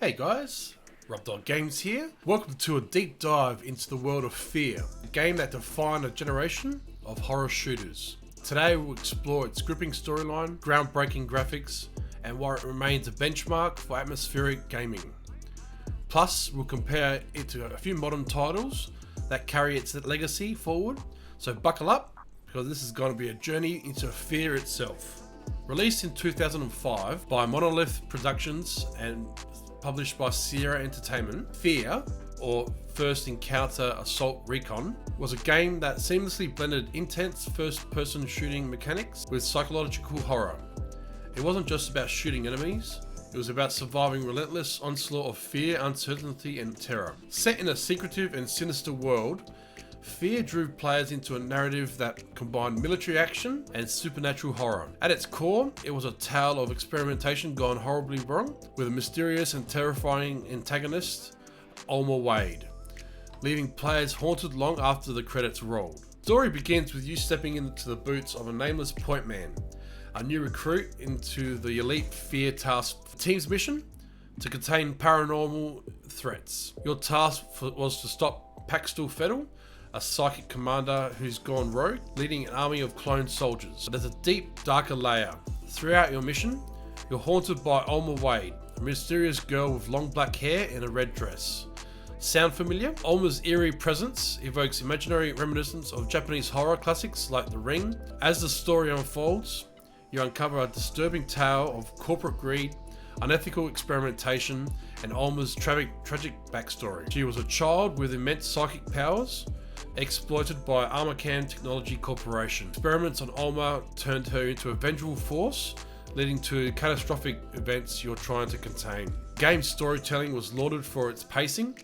Hey guys, Rob Games here. Welcome to a deep dive into the world of Fear, a game that defined a generation of horror shooters. Today we'll explore its gripping storyline, groundbreaking graphics, and why it remains a benchmark for atmospheric gaming. Plus, we'll compare it to a few modern titles that carry its legacy forward, so buckle up because this is going to be a journey into Fear itself. Released in 2005 by Monolith Productions and published by Sierra Entertainment, F.E.A.R, or First Encounter Assault Recon, was a game that seamlessly blended intense first-person shooting mechanics with psychological horror. It wasn't just about shooting enemies, it was about surviving relentless onslaught of fear, uncertainty, and terror. Set in a secretive and sinister world, F.E.A.R drew players into a narrative that combined military action and supernatural horror. At its core, it was a tale of experimentation gone horribly wrong, with a mysterious and terrifying antagonist, Ulmer Wade, leaving players haunted long after the credits rolled. The story begins with you stepping into the boots of a nameless point man, a new recruit into the elite F.E.A.R task team's mission to contain paranormal threats. Your task was to stop Paxton Fettel, a psychic commander who's gone rogue, leading an army of cloned soldiers. There's a deep, darker layer. Throughout your mission, you're haunted by Ulmer Wade, a mysterious girl with long black hair and a red dress. Sound familiar? Ulmer's eerie presence evokes imaginary reminiscence of Japanese horror classics like The Ring. As the story unfolds, you uncover a disturbing tale of corporate greed, unethical experimentation, and Ulmer's tragic backstory. She was a child with immense psychic powers, exploited by Armacan Technology Corporation. Experiments on Ulmer turned her into a vengeful force, leading to catastrophic events you're trying to contain. Game storytelling was lauded for its pacing.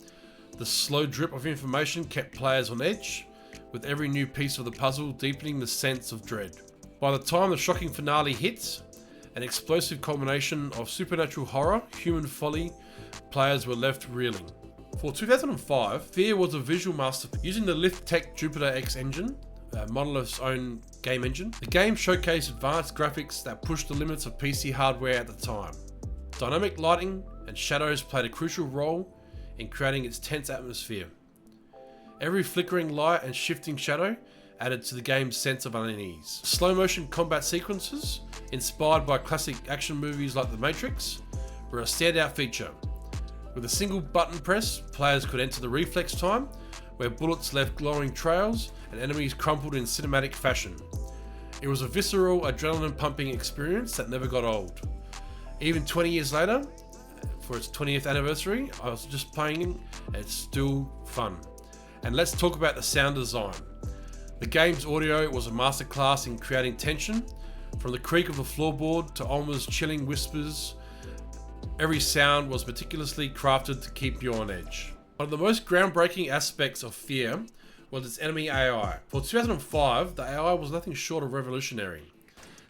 The slow drip of information kept players on edge, with every new piece of the puzzle deepening the sense of dread. By the time the shocking finale hits, an explosive culmination of supernatural horror, human folly, players were left reeling. For 2005, F.E.A.R was a visual masterpiece. Using the Lift-Tech Jupiter X engine, Monolith's own game engine, the game showcased advanced graphics that pushed the limits of PC hardware at the time. Dynamic lighting and shadows played a crucial role in creating its tense atmosphere. Every flickering light and shifting shadow added to the game's sense of unease. Slow-motion combat sequences, inspired by classic action movies like The Matrix, were a standout feature. With a single button press, players could enter the reflex time, where bullets left glowing trails and enemies crumpled in cinematic fashion. It was a visceral, adrenaline-pumping experience that never got old. Even 20 years later, for its 20th anniversary, I was just playing it, and it's still fun. And let's talk about the sound design. The game's audio was a masterclass in creating tension, from the creak of the floorboard to Ulmer's chilling whispers. Every sound was meticulously crafted to keep you on edge. One of the most groundbreaking aspects of F.E.A.R was its enemy AI. For 2005, the AI was nothing short of revolutionary,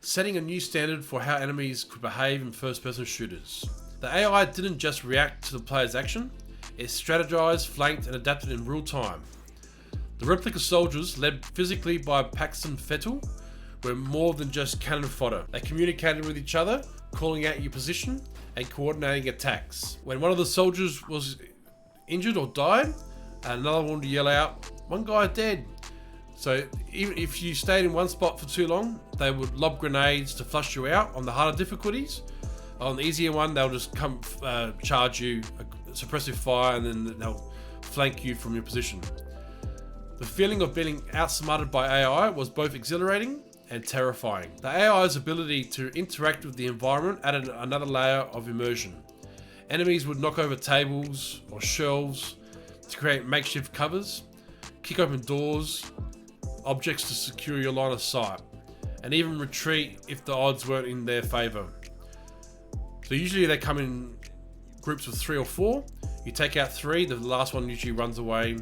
setting a new standard for how enemies could behave in first-person shooters. The AI didn't just react to the player's action, it strategized, flanked, and adapted in real time. The replica soldiers, led physically by Paxton Fettel, were more than just cannon fodder. They communicated with each other, calling out your position and coordinating attacks. When one of the soldiers was injured or died, another one would yell out, "One guy dead." So even if you stayed in one spot for too long, they would lob grenades to flush you out on the harder difficulties. On the easier one, they'll just come charge you, a suppressive fire, and then they'll flank you from your position. The feeling of being outsmarted by AI was both exhilarating and terrifying. The AI's ability to interact with the environment added another layer of immersion. Enemies would knock over tables or shelves to create makeshift covers, kick open doors, objects to secure your line of sight, and even retreat if the odds weren't in their favour. So usually they come in groups of 3 or 4. You take out 3, the last one usually runs away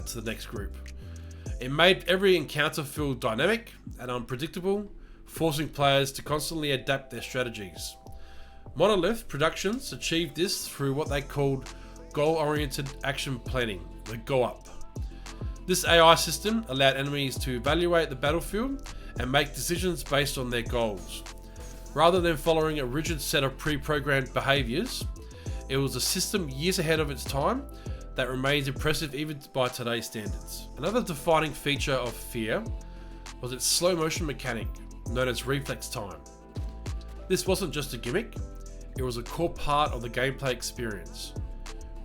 to the next group. It made every encounter feel dynamic and unpredictable, forcing players to constantly adapt their strategies. Monolith Productions achieved this through what they called goal-oriented action planning, the GO-UP. This AI system allowed enemies to evaluate the battlefield and make decisions based on their goals. Rather than following a rigid set of pre-programmed behaviours, It was a system years ahead of its time that remains impressive even by today's standards. Another defining feature of F.E.A.R. was its slow motion mechanic, known as reflex time. This wasn't just a gimmick, it was a core part of the gameplay experience.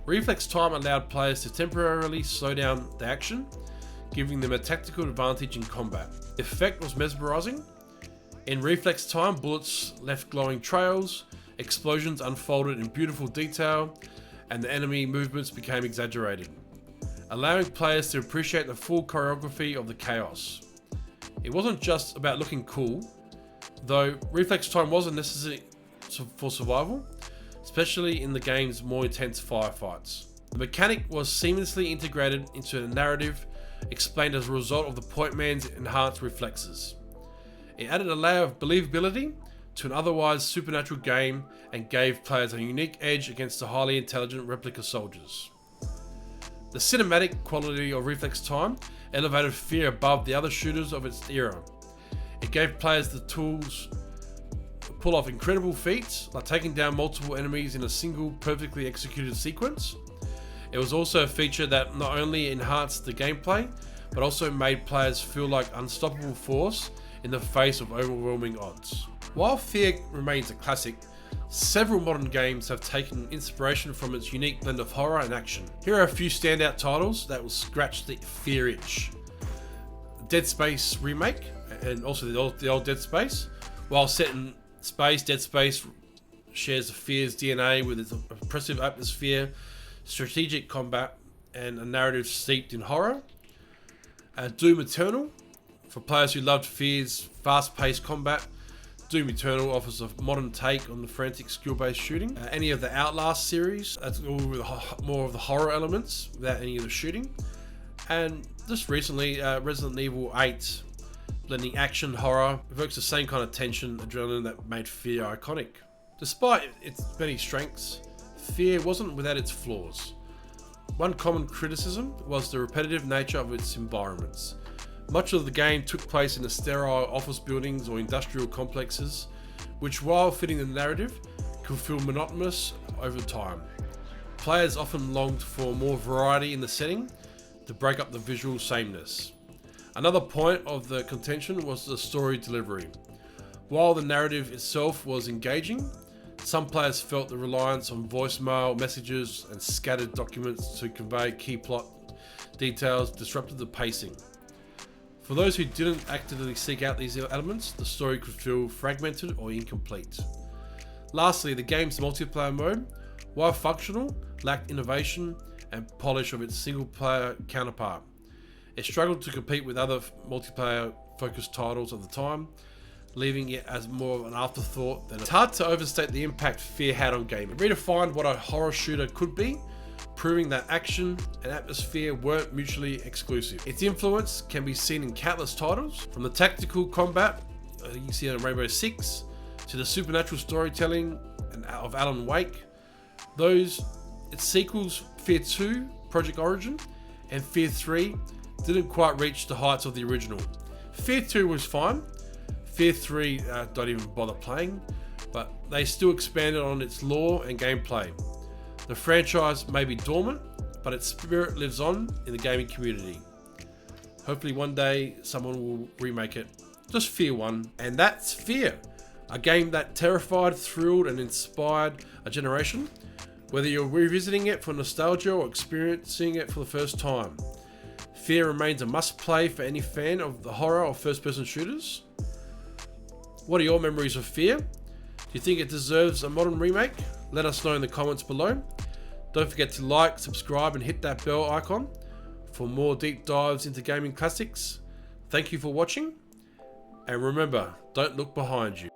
Reflex time allowed players to temporarily slow down the action, giving them a tactical advantage in combat. The effect was mesmerizing. In reflex time, bullets left glowing trails, explosions unfolded in beautiful detail, and the enemy movements became exaggerated, allowing players to appreciate the full choreography of the chaos. It wasn't just about looking cool, though reflex time was a necessity for survival, especially in the game's more intense firefights. The mechanic was seamlessly integrated into the narrative, explained as a result of the point man's enhanced reflexes. It added a layer of believability to an otherwise supernatural game and gave players a unique edge against the highly intelligent replica soldiers. The cinematic quality of reflex time elevated F.E.A.R. above the other shooters of its era. It gave players the tools to pull off incredible feats, like taking down multiple enemies in a single perfectly executed sequence. It was also a feature that not only enhanced the gameplay, but also made players feel like unstoppable force in the face of overwhelming odds. While F.E.A.R. remains a classic, several modern games have taken inspiration from its unique blend of horror and action. Here are a few standout titles that will scratch the F.E.A.R. itch. Dead Space remake, and also the old Dead Space. While set in space, Dead Space shares the F.E.A.R.'s DNA with its oppressive atmosphere, strategic combat, and a narrative steeped in horror. Doom Eternal, for players who loved F.E.A.R.'s fast-paced combat, Doom Eternal offers a modern take on the frantic skill-based shooting. Any of the Outlast series, that's all with more of the horror elements without any of the shooting. And just recently, Resident Evil 8, blending action, horror, evokes the same kind of tension, adrenaline that made F.E.A.R. iconic. Despite its many strengths, F.E.A.R. wasn't without its flaws. One common criticism was the repetitive nature of its environments. Much of the game took place in the sterile office buildings or industrial complexes, which, while fitting the narrative, could feel monotonous over time. Players often longed for more variety in the setting to break up the visual sameness. Another point of the contention was the story delivery. While the narrative itself was engaging, some players felt the reliance on voicemail messages and scattered documents to convey key plot details disrupted the pacing. For those who didn't actively seek out these elements, the story could feel fragmented or incomplete. Lastly, the game's multiplayer mode, while functional, lacked innovation and polish of its single-player counterpart. It struggled to compete with other multiplayer-focused titles of the time, leaving it as more of an afterthought. It's hard to overstate the impact F.E.A.R. had on gaming. It redefined what a horror shooter could be, proving that action and atmosphere weren't mutually exclusive. Its influence can be seen in countless titles, from the tactical combat you can see in Rainbow Six, to the supernatural storytelling of Alan Wake. Its sequels, F.E.A.R. 2, Project Origin, and F.E.A.R. 3 didn't quite reach the heights of the original. F.E.A.R. 2 was fine, F.E.A.R. 3 don't even bother playing, but they still expanded on its lore and gameplay. The franchise may be dormant, but its spirit lives on in the gaming community. Hopefully one day someone will remake it. Just F.E.A.R. 1, and that's F.E.A.R. A game that terrified, thrilled, and inspired a generation. Whether you're revisiting it for nostalgia or experiencing it for the first time, F.E.A.R. remains a must-play for any fan of the horror or first-person shooters. What are your memories of F.E.A.R.? Do you think it deserves a modern remake? Let us know in the comments below. Don't forget to like, subscribe, and hit that bell icon for more deep dives into gaming classics. Thank you for watching, and remember, don't look behind you.